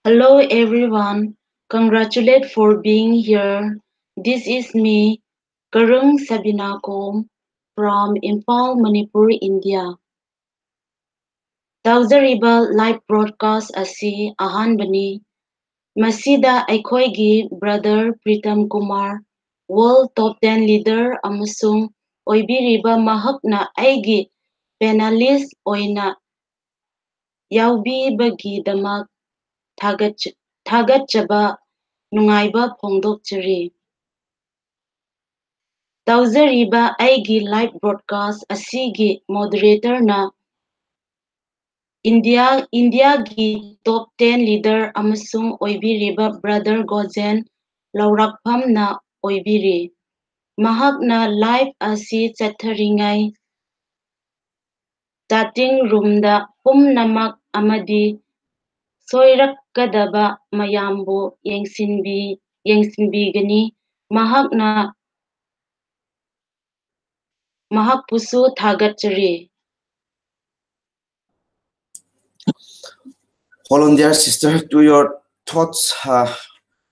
Hello everyone, congratulate for being here. This is me, Karung Sabinakom from Impal, Manipur, India. Tawzariba live broadcast asi ahanbani. Masida aikoigi brother Pritam Kumar, World Top 10 Leader amasung oibiriba mahakna aigi panelist oina ꯌꯥꯎꯕꯤꯕꯒꯤꯗꯃꯛ ꯊꯥꯒꯠꯆꯕ ꯅꯨꯡꯉꯥꯏꯕ ꯐꯣꯡꯗꯣꯛꯆꯔꯤ꯫ ꯇꯧꯖꯔꯤꯕ ꯑꯩꯒꯤ live broadcast ꯑꯁꯤꯒꯤ ꯃꯣꯗꯔꯦꯇꯔꯅ ꯏꯟꯗꯤꯌꯥꯒꯤ ꯇꯣꯞ 10 leader ꯑꯃꯁꯨꯡ ꯑꯣꯏꯕꯤꯔꯤꯕ brother ꯒꯣꯖꯦꯟ ꯂꯧꯔꯥꯛꯐꯝꯅ ꯑꯣꯏꯕꯤꯔꯤ꯫ ꯃꯍꯥꯛꯅ live ꯑꯁꯤ ꯆꯠꯊꯔꯤꯉꯩ ꯆꯥꯇꯤꯡ ꯔꯨꯝꯗ ꯄꯨꯝꯅꯃꯛ ꯑꯃꯗꯤ ꯁꯣꯏꯔꯛꯀꯗꯕ ꯃꯌꯥꯝꯕꯨ ꯌꯦꯡꯁꯤꯟꯕꯤꯒꯅꯤ꯫ ꯃꯍꯥꯛꯄꯨꯁꯨ ꯊꯥꯒꯠꯆꯔꯤ꯫ Hold on there, sister, to your thoughts.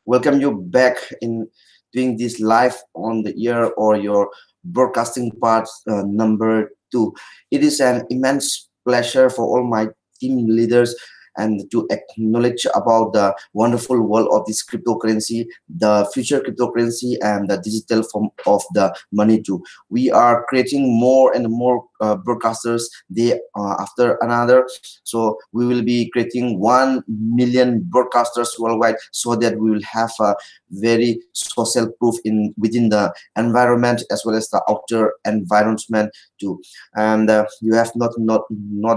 Welcome you back in doing this live on the air or your broadcasting part number 2. It is an immense pleasure for all my team leaders and to acknowledge about the wonderful world of this cryptocurrency, the future cryptocurrency, and the digital form of the money too. We are creating more and more broadcasters day after another. So we will be creating 1 million broadcasters worldwide, so that we will have a very social proof within the environment as well as the outer environment too. And you have not known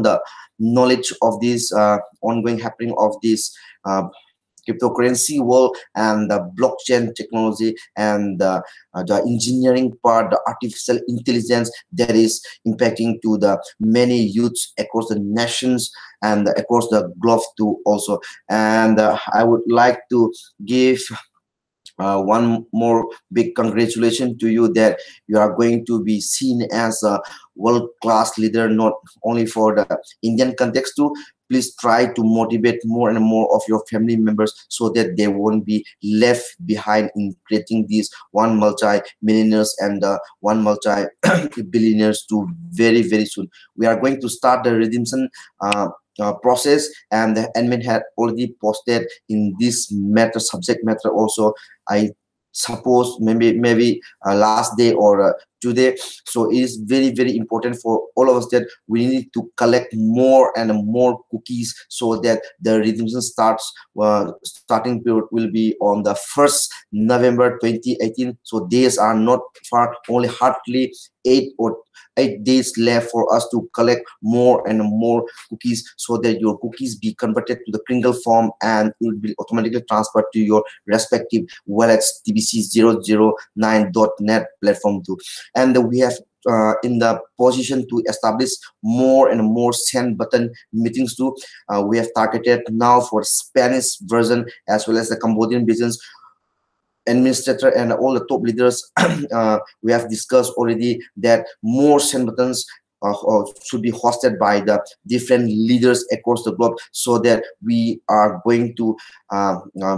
the knowledge of this ongoing happening of this cryptocurrency world and the blockchain technology and the engineering part, the artificial intelligence that is impacting to the many youths across the nations and across the globe too also. And I would like to give one more big congratulations to you that you are going to be seen as a world-class leader, not only for the Indian context too. Please try to motivate more and more of your family members so that they won't be left behind in creating these 1 multi-millionaires and 1 multi-billionaires too very, very soon. We are going to start the redemption process, and the admin had already posted in this subject matter also, I suppose maybe last day or today. So it is very, very important for all of us that we need to collect more and more cookies so that the redemption starting period will be on the 1st November 2018. So days are not far, only hardly 8 days left for us to collect more and more cookies, so that your cookies be converted to the Kringle form and it will be automatically transferred to your respective wallets, Tbc-009.net platform too. And we have in the position to establish more and more send button meetings too. We have targeted now for Spanish version as well as the Cambodian business administrator and all the top leaders. We have discussed already that more send buttons or should be hosted by the different leaders across the globe, so that we are going to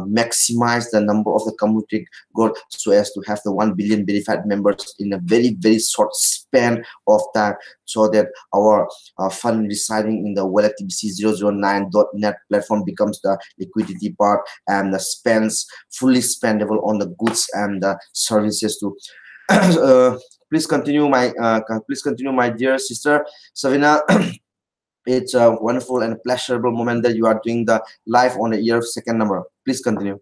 maximize the number of the community growth, so as to have the 1 billion verified members in a very short span of time, so that our fund residing in the wallet TBC009.net platform becomes the liquidity part, and the spends fully spendable on the goods and the services too. Please continue, my dear sister Savina. It's a wonderful and pleasurable moment that you are doing the live on the year of second number. Please continue.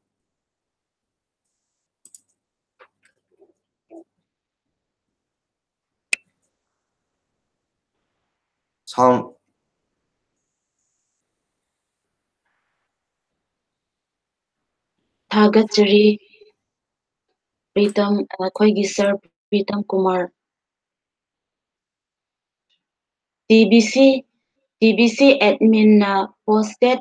Sound. ꯊꯥꯒꯠꯆꯔꯤ ꯄ꯭ꯔꯤꯇꯝ ꯑꯩꯈꯣꯏꯒꯤ sir Pritam Kumar ꯇꯤꯕꯤꯁꯤ ꯑꯦꯗꯃꯤꯟꯅ postage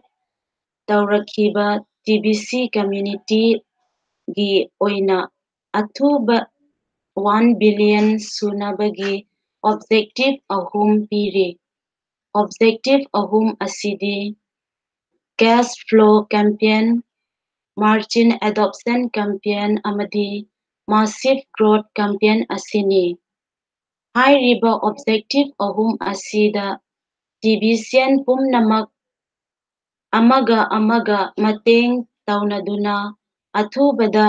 ꯇꯧꯔꯛꯈꯤꯕ ꯇꯤꯕꯤꯁꯤ ꯀꯝꯃ꯭ꯌꯨꯅꯤꯇꯤꯒꯤ ꯑꯣꯏꯅ ꯑꯊꯨꯕ 1 billion ꯁꯨꯅꯕꯒꯤ objective ꯑꯍꯨꯝ ꯄꯤꯔꯤ꯫ Objective ꯑꯍꯨꯝ ꯑꯁꯤꯗꯤ cash flow campaign, merchant adoption campaign ꯑꯃꯗꯤ ꯃꯥꯁꯤꯚ ꯒ꯭ꯔꯣꯊ ꯀꯦꯝꯄꯦꯟ ꯑꯁꯤꯅꯤ꯫ ꯍꯥꯏꯔꯤꯕ ꯑꯣꯕꯖꯦꯛꯇꯤꯚ ꯑꯍꯨꯝ ꯑꯁꯤꯗ ꯇꯤꯕꯤꯁꯤꯌꯟ ꯄꯨꯝꯅꯃꯛ ꯑꯃꯒ ꯑꯃꯒ ꯃꯇꯦꯡ ꯇꯧꯅꯗꯨꯅ ꯑꯊꯨꯕꯗ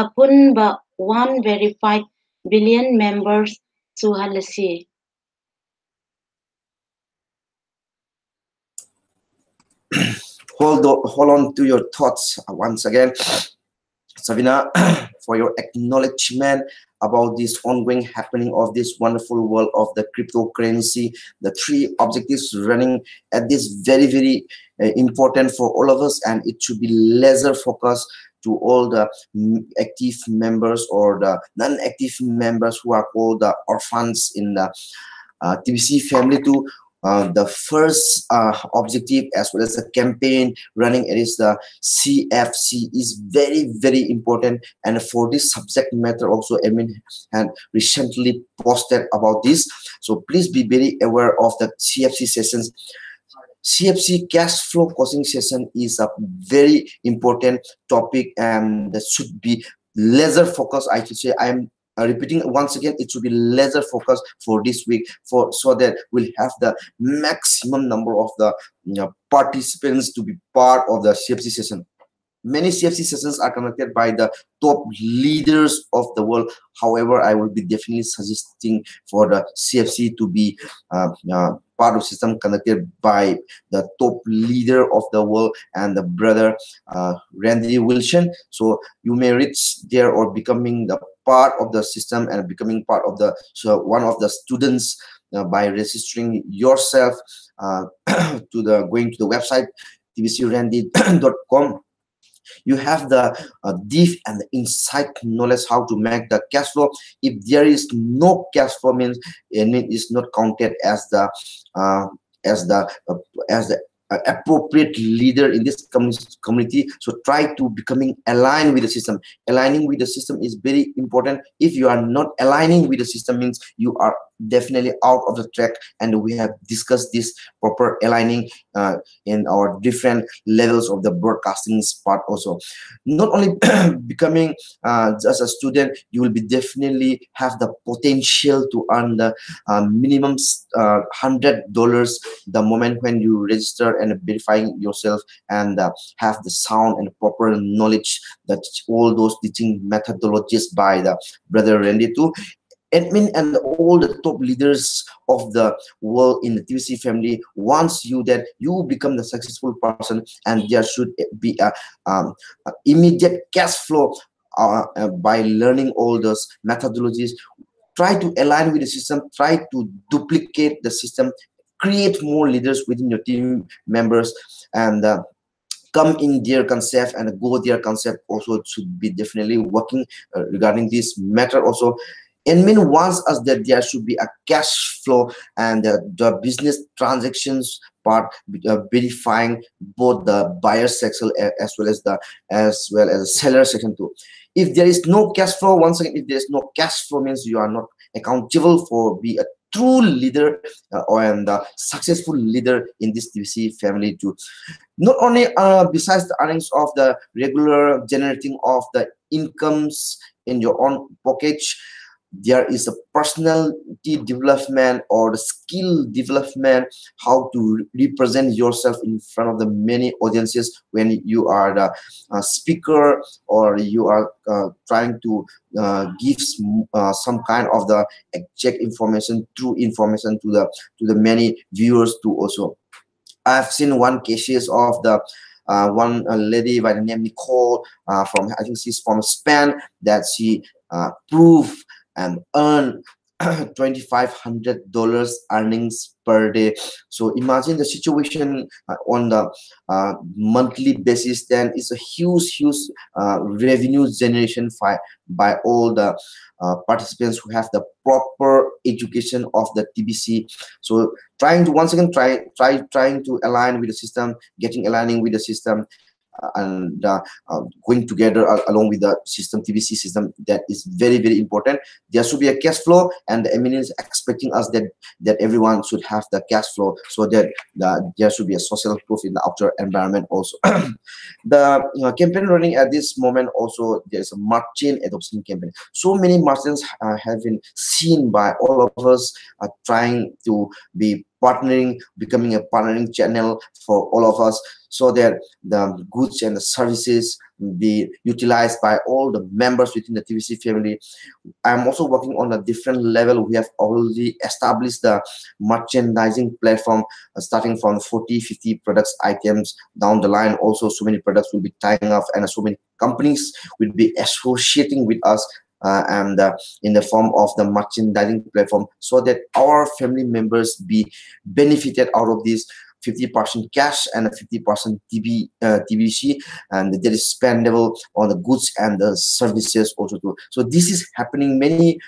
ꯑꯄꯨꯟꯕ 1 ꯚꯦꯔꯤꯐꯥꯏꯗ ꯕꯤꯂꯤꯌꯟ ꯃꯦꯝꯕꯔꯁ ꯁꯨꯍꯜꯂꯁꯤ꯫ Hold on to your thoughts once again, Savina, for your acknowledgement about this ongoing happening of this wonderful world of the cryptocurrency, the three objectives running at this very important for all of us, and it should be laser focused to all the active members or the non-active members who are called the orphans in the TBC family too. The first objective as well as the campaign running, it is the CFC, is very important, and for this subject matter also admin had recently posted about this, so please be very aware of the CFC sessions. CFC, cash flow causing session, is a very important topic and that should be laser focused. I should say, I'm repeating once again, it should be laser focused for this week, so that we'll have the maximum number of the participants to be part of the CFC session. Many CFC sessions are conducted by the top leaders of the world. However, I will be definitely suggesting for the CFC to be part of system conducted by the top leader of the world and the brother Randy Wilson. So you may reach there or becoming the part of the system and becoming part of the one of the students by registering yourself going to the website tbcrandy.com. You have the deep and the insight knowledge how to make the cash flow. If there is no cash flow, means it is not counted as the appropriate leader in this community. So try to becoming aligned with the system. Aligning with the system is very important. If you are not aligning with the system, means you are definitely out of the track, and we have discussed this proper aligning in our different levels of the broadcasting part also. Not only becoming just a student, you will be definitely have the potential to earn the minimum $100 the moment when you register and verifying yourself and have the sound and proper knowledge that all those teaching methodologies by the brother Randy too. Admin and all the top leaders of the world in the TBC family wants you that you become the successful person, and there should be a immediate cash flow by learning all those methodologies. Try to align with the system, try to duplicate the system, create more leaders within your team members, and come in their concept and go their concept also should be definitely working regarding this matter also. Admin wants us that there should be a cash flow and the business transactions part verifying both the buyer section as well as the seller section too. If there is no cash flow, once again, if there is no cash flow, means you are not accountable for be a true leader and the successful leader in this TBC family too. Not only besides the earnings of the regular generating of the incomes in your own pocket, there is a personality development or the skill development, how to represent yourself in front of the many audiences when you are the speaker, or you are trying to give some kind of the exact information, true information to the many viewers too also. I've seen one cases of the one lady by the name Nicole from, I think she's from Spain, that she proved and earned $2,500 earnings per day. So imagine the situation on the monthly basis. Then it's a huge revenue generation by all the participants who have the proper education of the TBC. So trying to once again trying to align with the system, aligning with the system, and going together along with the system, TBC system. That is very important. There should be a cash flow, and the MN is expecting us that everyone should have the cash flow, so that there should be a social proof in the outer environment also. The campaign running at this moment also, there's a merchant adoption campaign. So many merchants have been seen by all of us trying to be partnering, becoming a partnering channel for all of us, so that the goods and the services be utilized by all the members within the TBC family. I'm also working on a different level. We have already established the merchandising platform, starting from 40-50 products items down the line. Also, so many products will be tying up, and so many companies will be associating with us and in the form of the merchandising platform, so that our family members be benefited out of this 50% cash and a 50% TBC, and that is spendable on the goods and the services also too. So this is happening. Many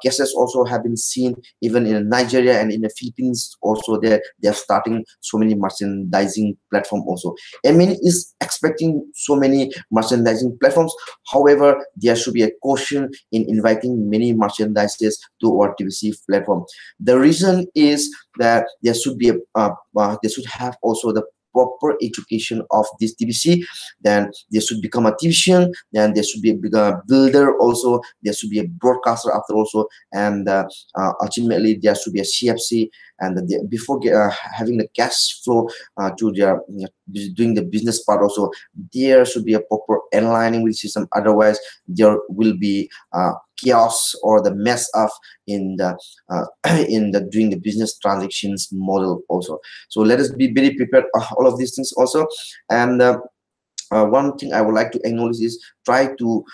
cases also have been seen even in Nigeria and in the Philippines also. They're starting so many merchandising platform also. MN is expecting so many merchandising platforms. However, there should be a caution in inviting many merchandises to our TBC platform. The reason is that there should be they should have also the proper education of this TBC. Then they should become a TBCian. Then there should be a builder also. There should be a broadcaster after also, and ultimately there should be a CFC. And before having the cash flow to their doing the business part also, there should be a proper aligning with the system. Otherwise, there will be chaos or the mess up in the doing the business transactions model also. So let us be very prepared all of these things also. And one thing I would like to acknowledge is try to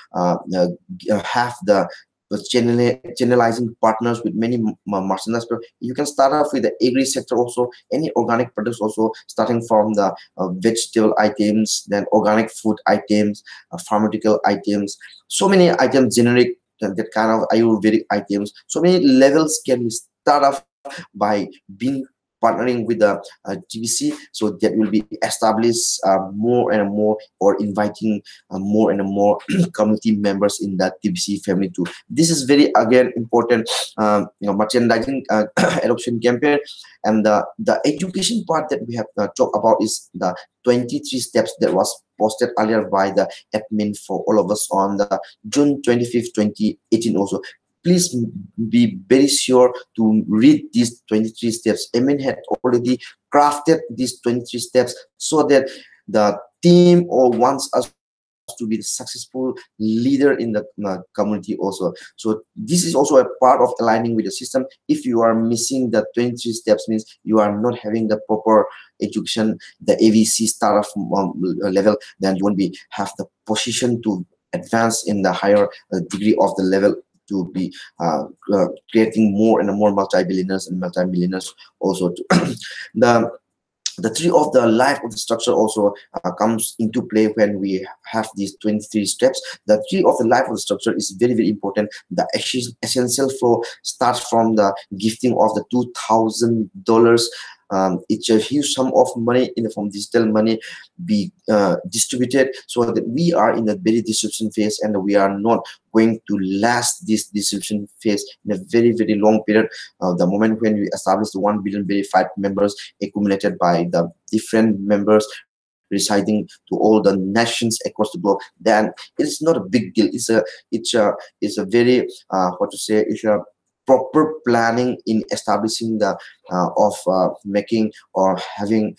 have the channelizing partners with many merchandise. You can start off with the agri sector also, any organic products also, starting from the vegetable items, then organic food items, pharmaceutical items, so many items, generic, that kind of Ayurvedic items. So many levels can start off by being partnering with the TBC, so that will be established more and more, or inviting more and more community members in that TBC family too. This is very again important merchandising adoption campaign. And the education part that we have talked about is the 23 steps that was posted earlier by the admin for all of us on the June 25th, 2018 also. Please be very sure to read these 23 steps. MN had already crafted these 23 steps, so that the team or wants us to be the successful leader in the community also. So this is also a part of aligning with the system. If you are missing the 23 steps, means you are not having the proper education, the AVC startup level, then you won't be have the position to advance in the higher degree of the level, to be creating more and more multi-billionaires and multi-millionaires also. The tree of the life of the structure also comes into play when we have these 23 steps. The tree of the life of the structure is very important. The essential flow starts from the gifting of the $2,000 it's a huge sum of money in the form of digital money be distributed, so that we are in a very distribution phase, and we are not going to last this distribution phase in a very long period. The moment when we establish the 1 billion verified members accumulated by the different members residing to all the nations across the globe, then it's not a big deal. It's a very what to say, it's a proper planning in establishing the of making or having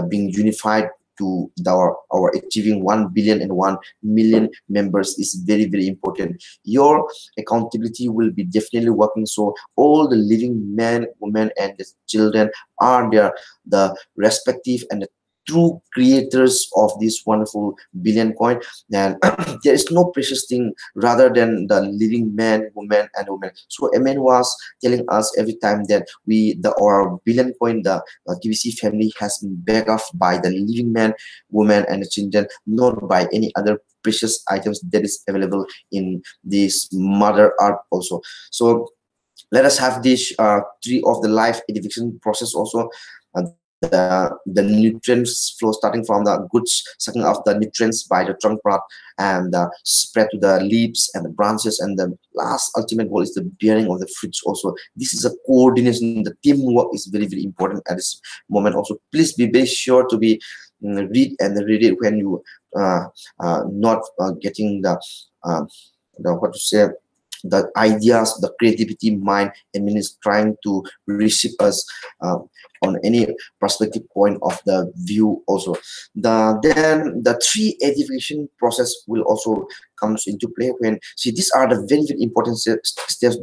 being unified to our achieving 1 billion and 1 million members is very important. Your accountability will be definitely working, so all the living men, women, and the children are there, the respective and the true creators of this wonderful billion coin. And there is no precious thing rather than the living man, woman, and women. So Amen was telling us every time that our billion coin, the TBC family, has been backed up by the living man, woman, and the children, not by any other precious items that is available in this mother earth also. So let us have this tree of the life edification process also. The nutrients flow starting from the goods, sucking off the nutrients by the trunk part, and spread to the leaves and the branches, and the last ultimate goal is the bearing of the fruits also. This is a coordination, the teamwork is very important at this moment also. Please be very sure to be read it when you not getting the what to say, the ideas, the creativity mind, and is trying to receive us on any perspective point of the view also. Then the three edification process will also comes into play. When see, these are the very important steps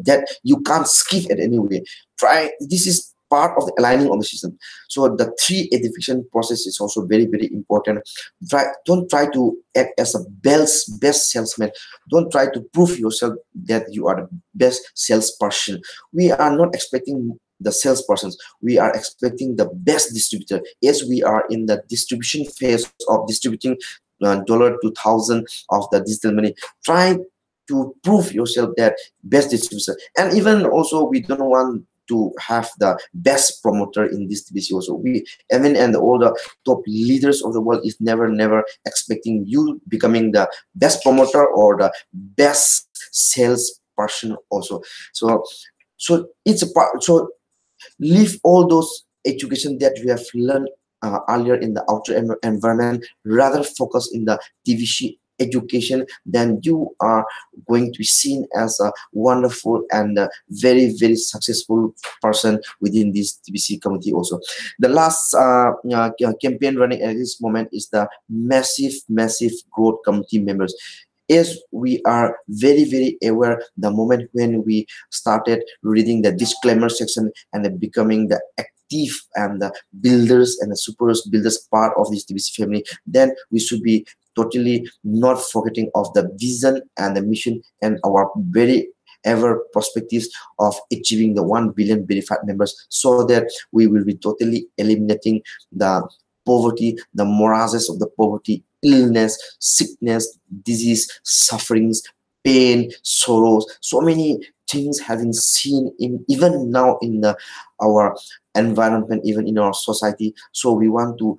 that you can't skip at any way. Try, this is part of the aligning of the system. So the three edification process is also very important. Don't try to act as a best salesman. Don't try to prove yourself that you are the best salesperson. We are not expecting the salespersons. We are expecting the best distributor. As we are in the distribution phase of distributing dollar to thousand of the digital money, try to prove yourself that best distributor. And even also, we don't want to have the best promoter in this TBC also. We, even and all the top leaders of the world is never expecting you becoming the best promoter or the best salesperson also. So it's a part. So leave all those education that you have learned earlier in the outer environment, rather focus in the TVC education, then you are going to be seen as a wonderful and very successful person within this TBC community also. The last campaign running at this moment is the massive growth community members. As we are very aware, the moment when we started reading the disclaimer section and becoming the active and the builders and the super builders part of this TBC family, then we should be totally not forgetting of the vision and the mission and our very ever perspectives of achieving the 1 billion verified members, so that we will be totally eliminating the poverty, the morages of the poverty, illness, sickness, disease, sufferings, pain, sorrows, so many things having seen in even now in our environment, even in our society. So we want to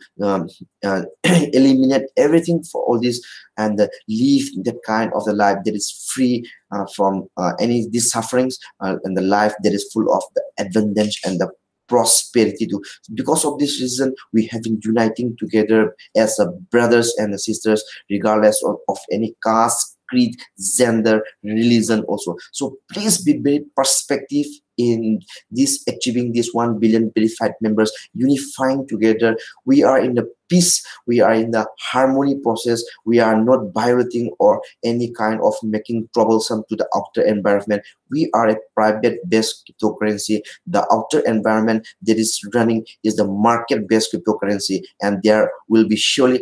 eliminate everything for all this and live that kind of the life that is free from any these sufferings, and the life that is full of the advantage and the prosperity too. Because of this reason, we have been uniting together as brothers and sisters, regardless of any caste, creed, gender, religion also. So please be very perspective in this achieving this 1 billion verified members, unifying together. We are in the peace, we are in the harmony process. We are not violating or any kind of making troublesome to the outer environment. We are a private based cryptocurrency. The outer environment that is running is the market based cryptocurrency, and there will be surely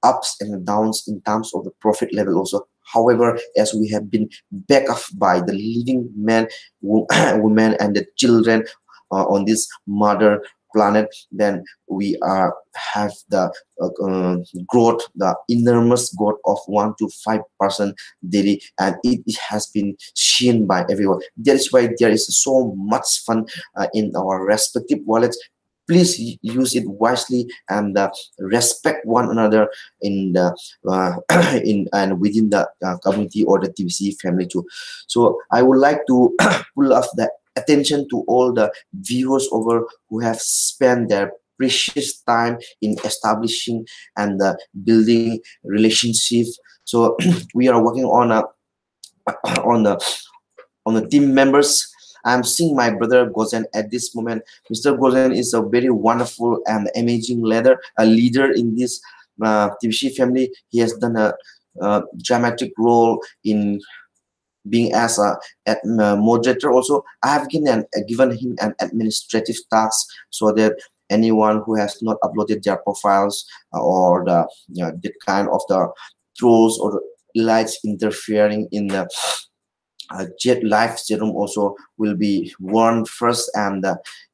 ups and downs in terms of the profit level also. However, as we have been backed up by the living men, women, and the children on this mother planet, then we have the growth, the enormous growth of 1 to 5% daily, and it has been seen by everyone. That is why there is so much fun in our respective wallets. please use it wisely and respect one another in the in and within the community or the TBC family too. So I would like to pull off the attention to all the viewers over who have spent their precious time in establishing and building relationship. So we are working on a on the team members. I'm seeing my brother Gozen at this moment. Mr. Gozen is a very wonderful and amazing leader in this TBC family. He has done a dramatic role in being as a moderator. Also, I have given him an administrative task so that anyone who has not uploaded their profiles or the kind of the trolls or lights interfering in the jet live serum also will be warned first, and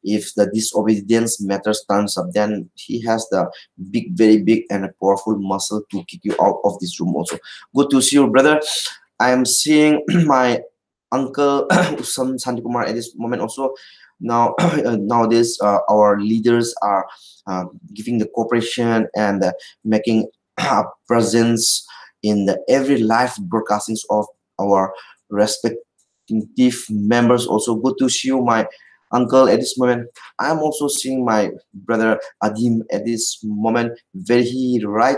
if the disobedience matters turns up, then he has the very big and a powerful muscle to kick you out of this room also. Good to see you, brother. I am seeing my uncle Usam Santikumar at this moment also. Now nowadays our leaders are giving the cooperation and making a presence in the every live broadcastings of our respective members also. Good to see you, my uncle, at this moment. I'm also seeing my brother Adim at this moment. Very right.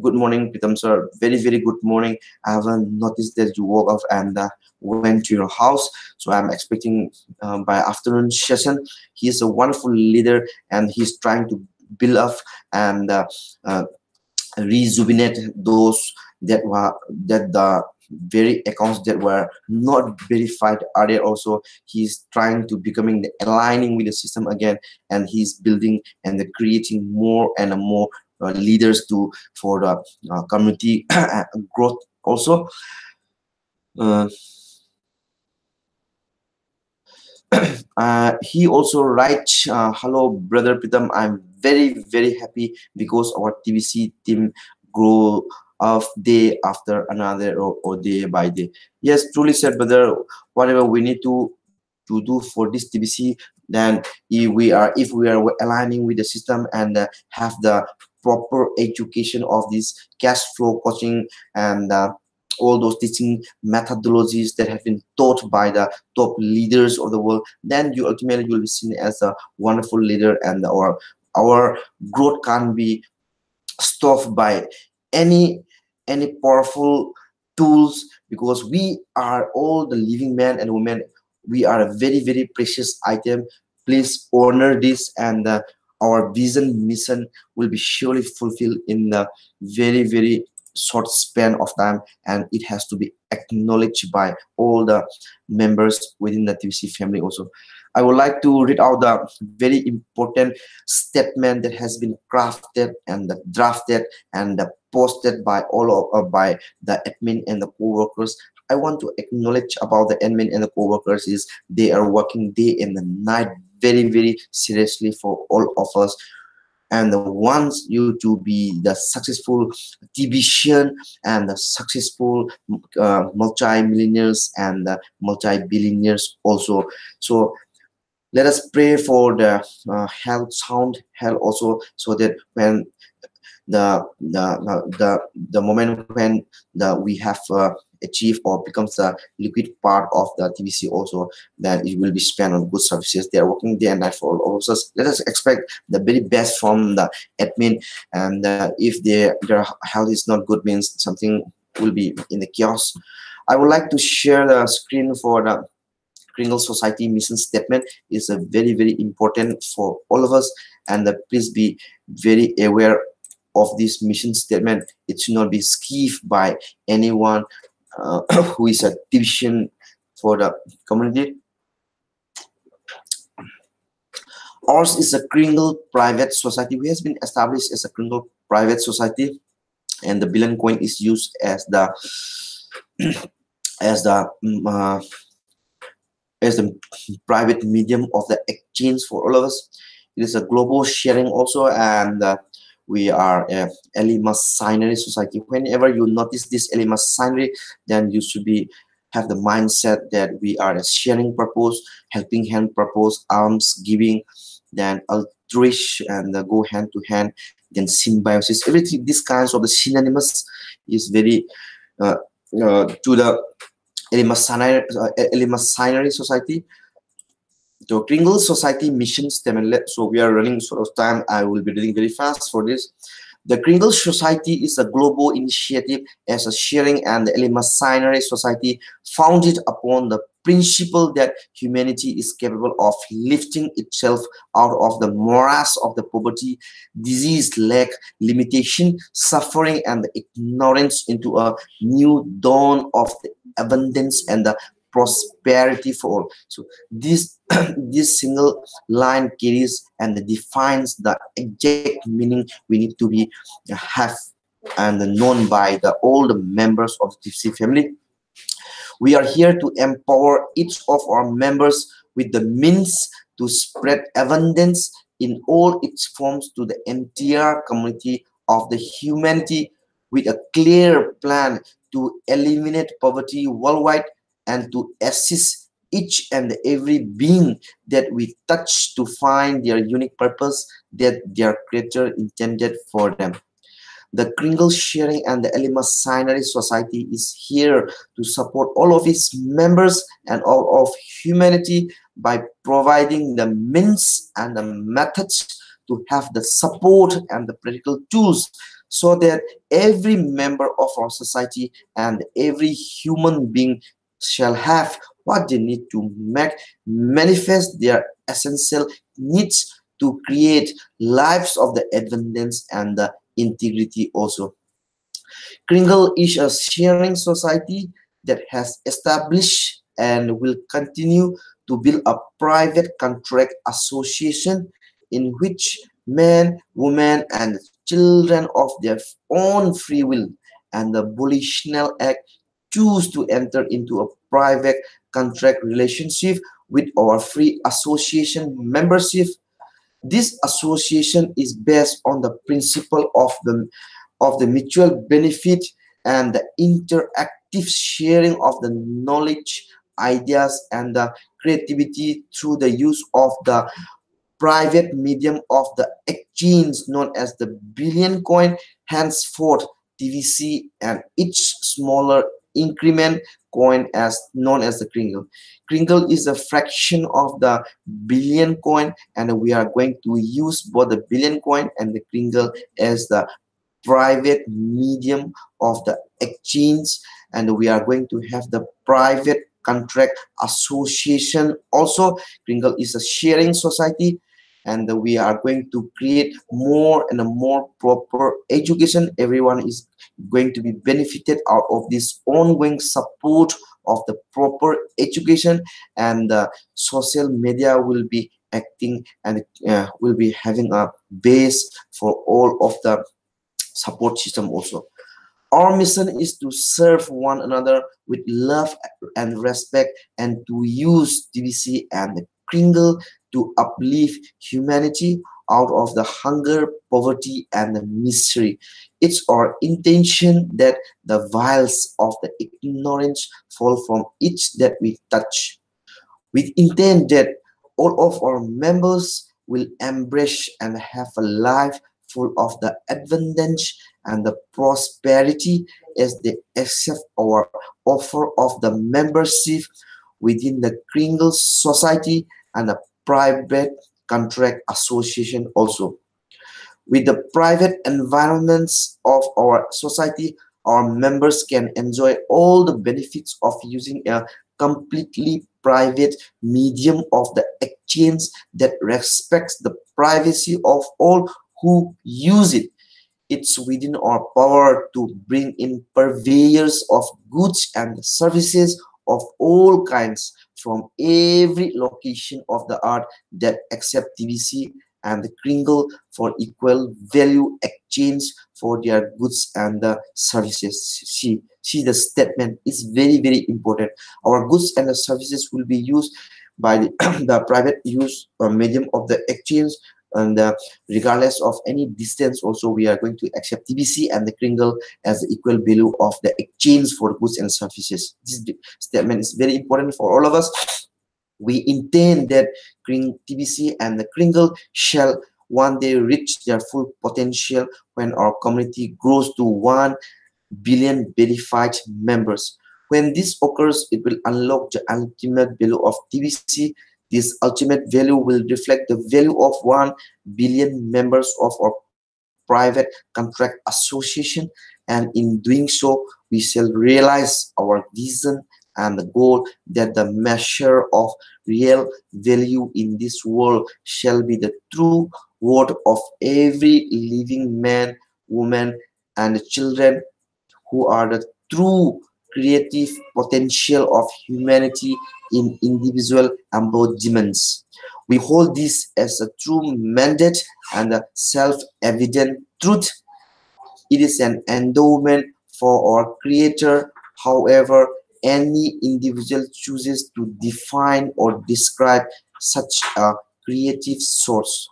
Good morning, Pritam sir. Very good morning. I haven't noticed that you woke up and went to your house, so I'm expecting by afternoon session. He is a wonderful leader and he's trying to build up and uh, rejuvenate those that the very accounts that were not verified earlier. Also, he's trying to becoming aligning with the system again, and he's building and creating more and more leaders to for the community growth also. uh, he also writes, hello brother Pritam, I'm very happy because our TBC team grow of day after another, or day by day. Yes, truly said, brother. Whatever we need to do for this TBC, then if we are aligning with the system and have the proper education of this cash flow coaching and all those teaching methodologies that have been taught by the top leaders of the world, then you ultimately will be seen as a wonderful leader, and our growth can't be stopped by any powerful tools, because we are all the living men and women. We are a very precious item. Please honor this, and our vision mission will be surely fulfilled in the very short span of time, and it has to be acknowledged by all the members within the TBC family also. I would like to read out the very important statement that has been crafted and drafted and posted by by the admin and the co-workers. I want to acknowledge about the admin and the co-workers is they are working day and the night very seriously for all of us, and wants you to be the successful TBCian and the successful multi-millionaires and multi-billionaires also. So let us pray for the health, sound health also, so that when the moment when we have achieved or becomes a liquid part of the TBC also, then it will be spent on good services. They are working day and night for all of us. Let us expect the very best from the admin, and if their health is not good, means something will be in the chaos. I would like to share the screen for the Kringle Society mission statement. Is a very important for all of us, and please be very aware of this mission statement. It should not be skipped by anyone who is a division for the community. Ours is a Kringle private society. We has been established as a Kringle private society, and the billion coin is used as the as the as the private medium of the exchange for all of us. It is a global sharing also, and we are a Elima Signary Society. Whenever you notice this Elima Signary, then you should have the mindset that we are a sharing purpose, helping hand purpose, alms giving, then drish and go hand to hand. Then symbiosis, everything, these kinds of the synonymous is very to the Eleemosynary Society. So Kringle Society mission statement. So we are running sort of time. I will be reading very fast for this. The Kringle Society is a global initiative as a sharing and Eleemosynary society founded upon the principle that humanity is capable of lifting itself out of the morass of the poverty, disease, lack, limitation, suffering, and ignorance into a new dawn of the abundance and the prosperity for all. So this this single line carries and defines the exact meaning we need to be have and known by the all the members of the TBC family. We are here to empower each of our members with the means to spread abundance in all its forms to the entire community of the humanity, with a clear plan to eliminate poverty worldwide and to assist each and every being that we touch to find their unique purpose that their creator intended for them. The Kringle Sharing and the Eleemosynary Society is here to support all of its members and all of humanity by providing the means and the methods to have the support and the practical tools so that every member of our society and every human being shall have what they need to make manifest their essential needs to create lives of the abundance and the integrity also. Kringle is a sharing society that has established and will continue to build a private contract association in which men, women, and children of their own free will and the volitional act choose to enter into a private contract relationship with our free association membership. This association is based on the principle of the mutual benefit and the interactive sharing of the knowledge, ideas, and the creativity through the use of the private medium of the exchange known as the billion coin, henceforth TVC, and each smaller increment coin as known as the kringle. Kringle is a fraction of the billion coin, and we are going to use both the billion coin and the kringle as the private medium of the exchange, and we are going to have the private contract association also. Kringle is a sharing society, and we are going to create more and more proper education. Everyone is going to be benefited out of this ongoing support of the proper education, and social media will be acting and will be having a base for all of the support system also. Our mission is to serve one another with love and respect, and to use TBC and the Kringle to uplift humanity out of the hunger, poverty, and the misery. It's our intention that the vials of the ignorance fall from each that we touch. We intend that all of our members will embrace and have a life full of the abundance and the prosperity as they accept our offer of the membership within the Kringle Society and a private contract association also. With the private environments of our society, our members can enjoy all the benefits of using a completely private medium of the exchange that respects the privacy of all who use it. It's within our power to bring in purveyors of goods and services of all kinds from every location of the earth that accept TBC and the Kringle for equal value exchange for their goods and the services. See the statement is very, very important. Our goods and the services will be used by the private use or medium of the exchange, and regardless of any distance also we are going to accept TBC and the Kringle as the equal value of the exchange for goods and services. This statement is very important for all of us. We intend that TBC and the Kringle shall one day reach their full potential when our community grows to 1 billion verified members. When this occurs, it will unlock the ultimate value of TBC. This ultimate value will reflect the value of 1 billion members of our private contract association, and in doing so, we shall realize our vision and the goal that the measure of real value in this world shall be the true word of every living man, woman, and children who are the true creative potential of humanity in individual embodiments. We hold this as a true mandate and a self-evident truth. It is an endowment for our Creator. However, any individual chooses to define or describe such a creative source.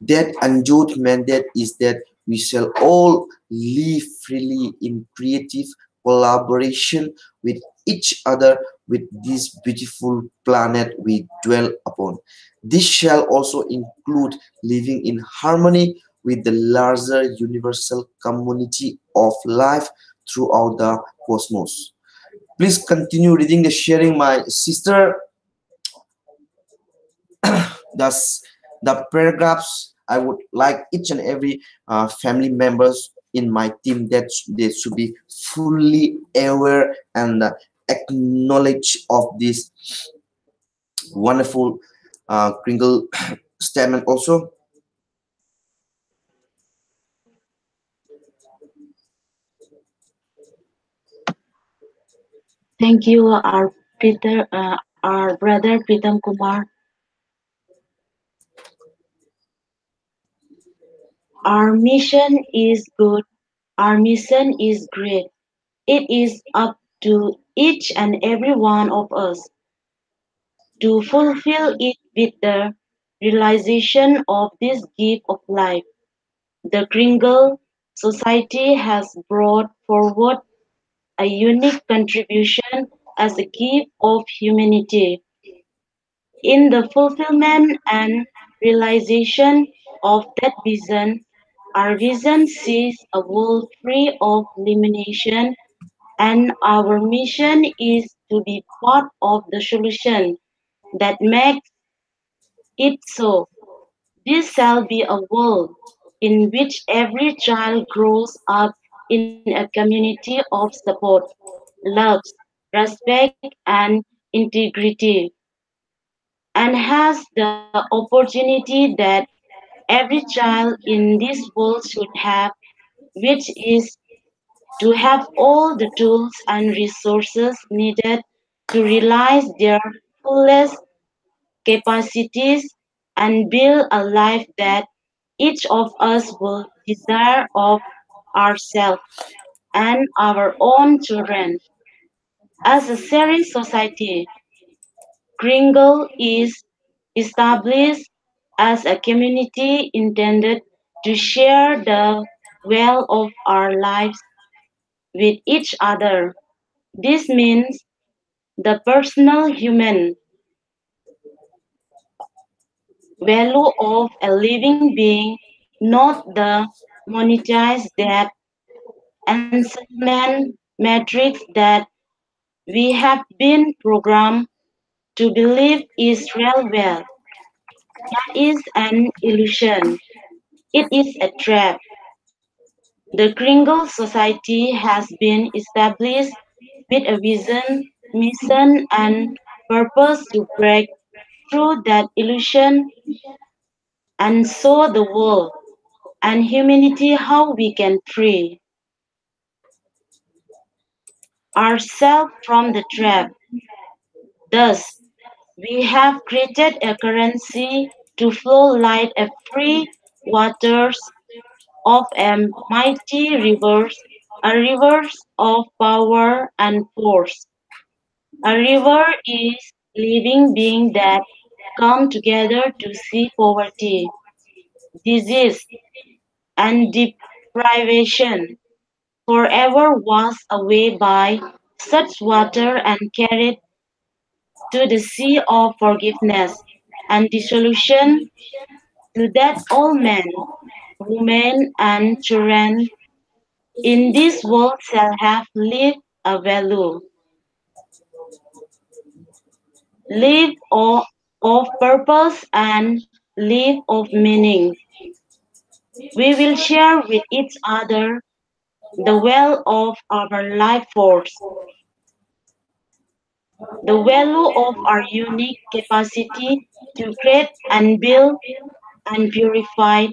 That endured mandate is that we shall all live freely in creative collaboration with each other with this beautiful planet we dwell upon. This shall also include living in harmony with the larger universal community of life throughout the cosmos. Please continue reading the sharing, my sister. Thus, the paragraphs I would like each and every family members in my team that they should be fully aware and acknowledge of this wonderful Kringle statement also. Thank you, our brother Pritam Kumar. Our mission is good. Our mission is great. It is up to each and every one of us to fulfill it with the realization of this gift of life. The Kringle Society has brought forward a unique contribution as a gift of humanity. In the fulfillment and realization of that vision, our vision sees a world free of limitation, and our mission is to be part of the solution that makes it so. This shall be a world in which every child grows up in a community of support, love, respect, and integrity, and has the opportunity that every child in this world should have, which is to have all the tools and resources needed to realize their fullest capacities and build a life that each of us will desire of ourselves and our own children. As a sharing society, Kringle is established as a community intended to share the well of our lives with each other. This means the personal human value of a living being, not the monetized debt and settlement metrics that we have been programmed to believe is real wealth. That is an illusion. It is a trap. The Kringle Society has been established with a vision, mission, and purpose to break through that illusion and show the world and humanity how we can free ourselves from the trap. Thus, we have created a currency to flow like a free waters of a mighty rivers, a rivers of power and force. A river is living being that come together to see poverty, disease, and deprivation forever washed away by such water and carried to the sea of forgiveness and dissolution to that all men, women, and children in this world shall have lived a value, live of purpose, and live of meaning. We will share with each other the well of our life force, the value of our unique capacity to create and build and purify,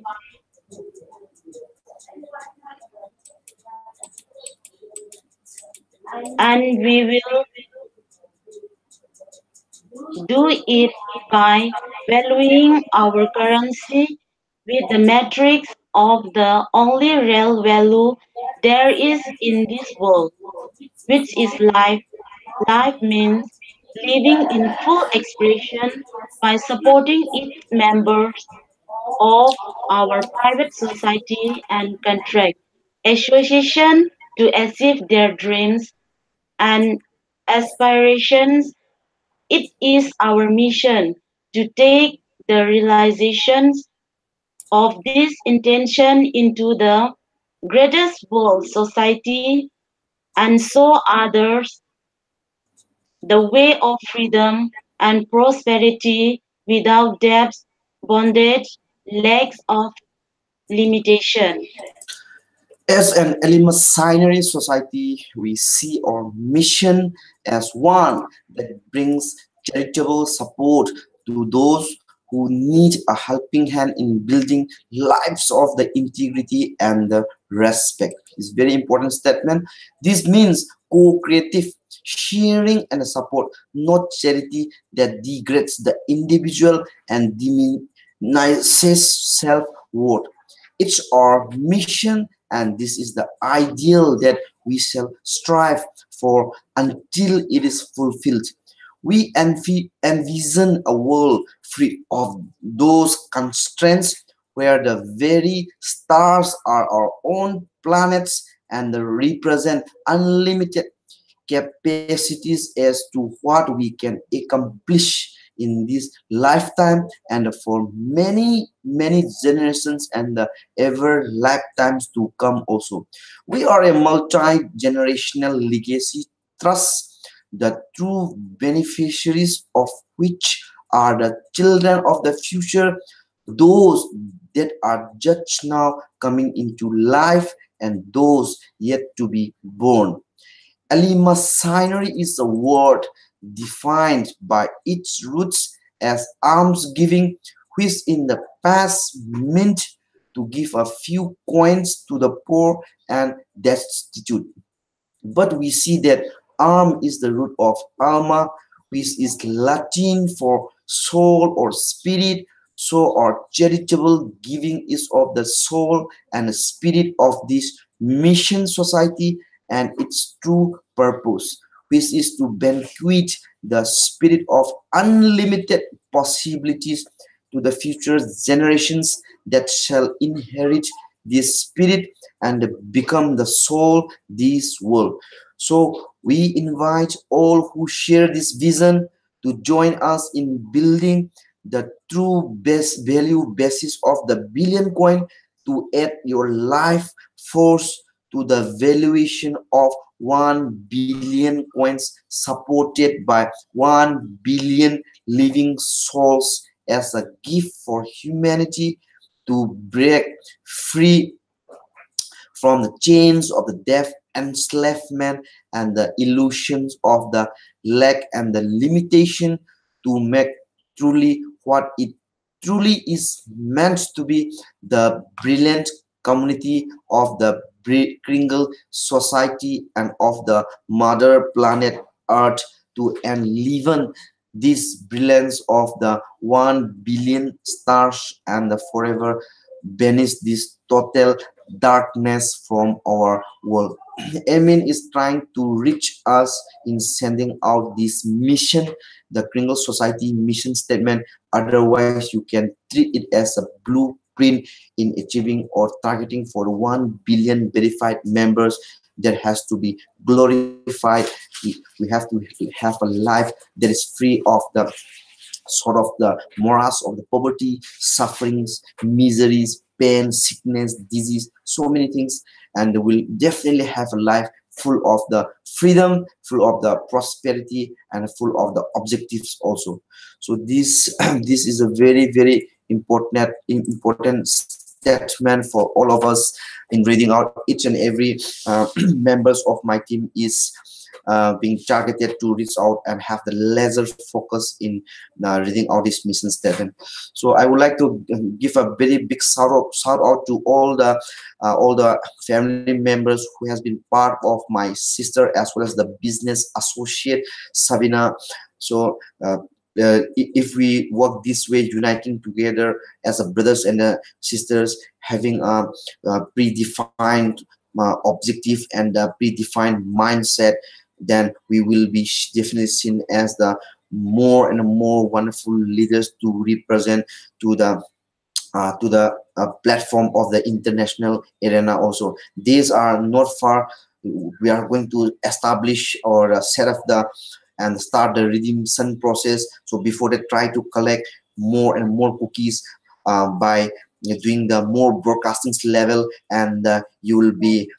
and we will do it by valuing our currency with the metrics of the only real value there is in this world, which is life. Life means living in full expression by supporting its members of our private society and contract association to achieve their dreams and aspirations. It is our mission to take the realizations of this intention into the greatest world society and show others the way of freedom and prosperity without debts, bondage, lacks of limitation. As an eleemosynary society, we see our mission as one that brings charitable support to those who need a helping hand in building lives of the integrity and the respect. It's a very important statement. This means co-creative sharing and support, not charity that degrades the individual and diminishes self-worth. It's our mission, and this is the ideal that we shall strive for until it is fulfilled. We envision a world free of those constraints where the very stars are our own planets and they represent unlimited capacities as to what we can accomplish in this lifetime and for many generations and the ever lifetimes to come also. We are a multi-generational legacy trust, the true beneficiaries of which are the children of the future, those that are just now coming into life and those yet to be born. Eleemosynary is a word defined by its roots as almsgiving, which in the past meant to give a few coins to the poor and destitute. But we see that is the root of alma, which is Latin for soul or spirit. So our charitable giving is of the soul and the spirit of this mission society and its true purpose, which is to bequeath the spirit of unlimited possibilities to the future generations that shall inherit this spirit and become the soul this world. So we invite all who share this vision to join us in building the true best value basis of the billion coin, to add your life force to the valuation of 1 billion coins supported by 1 billion living souls as a gift for humanity to break free from the chains of the death, enslavement, and the illusions of the lack and the limitation, to make truly what it truly is meant to be, the brilliant community of the Kringle society and of the mother planet Earth, to enliven this brilliance of the 1 billion stars and the forever banish this total darkness from our world. Amen is trying to reach us in sending out this mission, the Kringle Society mission statement. Otherwise, you can treat it as a blueprint in achieving or targeting for 1 billion verified members that has to be glorified. We have to have a life that is free of the sort of the morass of the poverty, sufferings, miseries, pain, sickness, disease, so many things, and will definitely have a life full of the freedom, full of the prosperity, and full of the objectives also. So this this is a very very important statement for all of us in reading out. Each and every members of my team is being targeted to reach out and have the laser focus in reading out this mission statement. So I would like to give a very big shout out to all the family members who has been part of my sister as well as the business associate Sabina. So if we work this way, uniting together as a brothers and sisters, having a predefined objective and a predefined mindset, then we will be definitely seen as the more and more wonderful leaders to represent to the platform of the international arena also. These are not far. We are going to establish or set up the and start the redemption process. So before they try to collect more and more cookies by doing the more broadcasting level, and you will be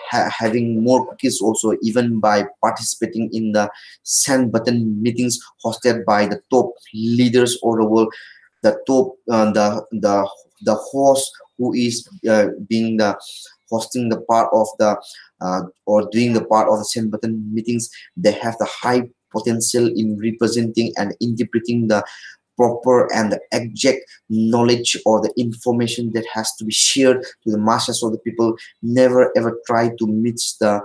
having more cookies also, even by participating in the send button meetings hosted by the top leaders of the world, the top the host who is being the hosting the part of the or doing the part of the send button meetings. They have the high potential in representing and interpreting the proper and the exact knowledge or the information that has to be shared to the masses of the people. Never ever try to mix the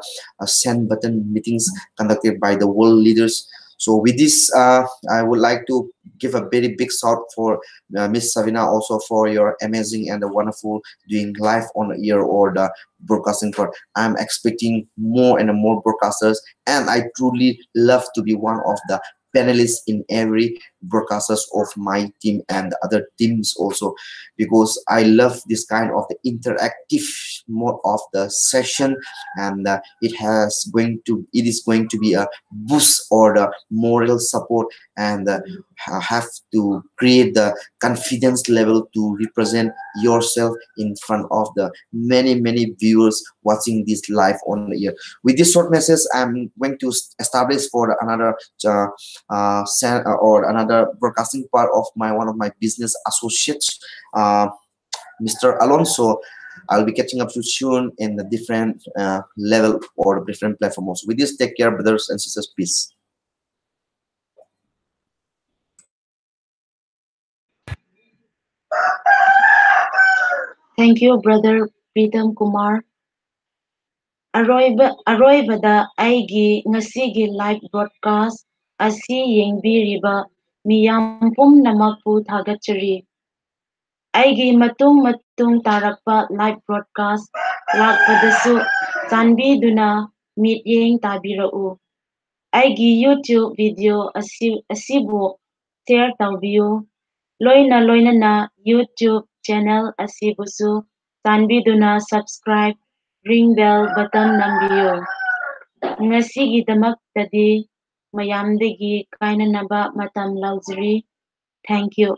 send button meetings conducted by the world leaders. So with this, I would like to give a very big shout for Miss Savina also for your amazing and wonderful doing live on air or the broadcasting part. I'm expecting more and more broadcasters, and I truly love to be one of the panelists in every broadcasters of my team and other teams also, because I love this kind of the interactive mode of the session, and it is going to be a boost or the moral support, and have to create the confidence level to represent yourself in front of the many viewers watching this live on the air. With this short message, I'm going to establish for another or another broadcasting part of my one of my business associates, Mr. Alonso. I'll be catching up soon in the different level or different platforms. With this, take care, brothers and sisters. Peace. Thank you, Brother Pritam Kumar. Aroibada aigi ngasigi live broadcast asi yengbiriba miyam pumnamakpu thagachari. Aigi matung tarakpa live broadcast lakpadasu chanbiduna mityeng tabirau. Aigi YouTube video asibu share taubiyo. Loinana YouTube channel asibusu chanbiduna subscribe, ring bell button nambiyo. Ngasigidamaktadi mayamdagi kainanaba matam lauzri. Thank you.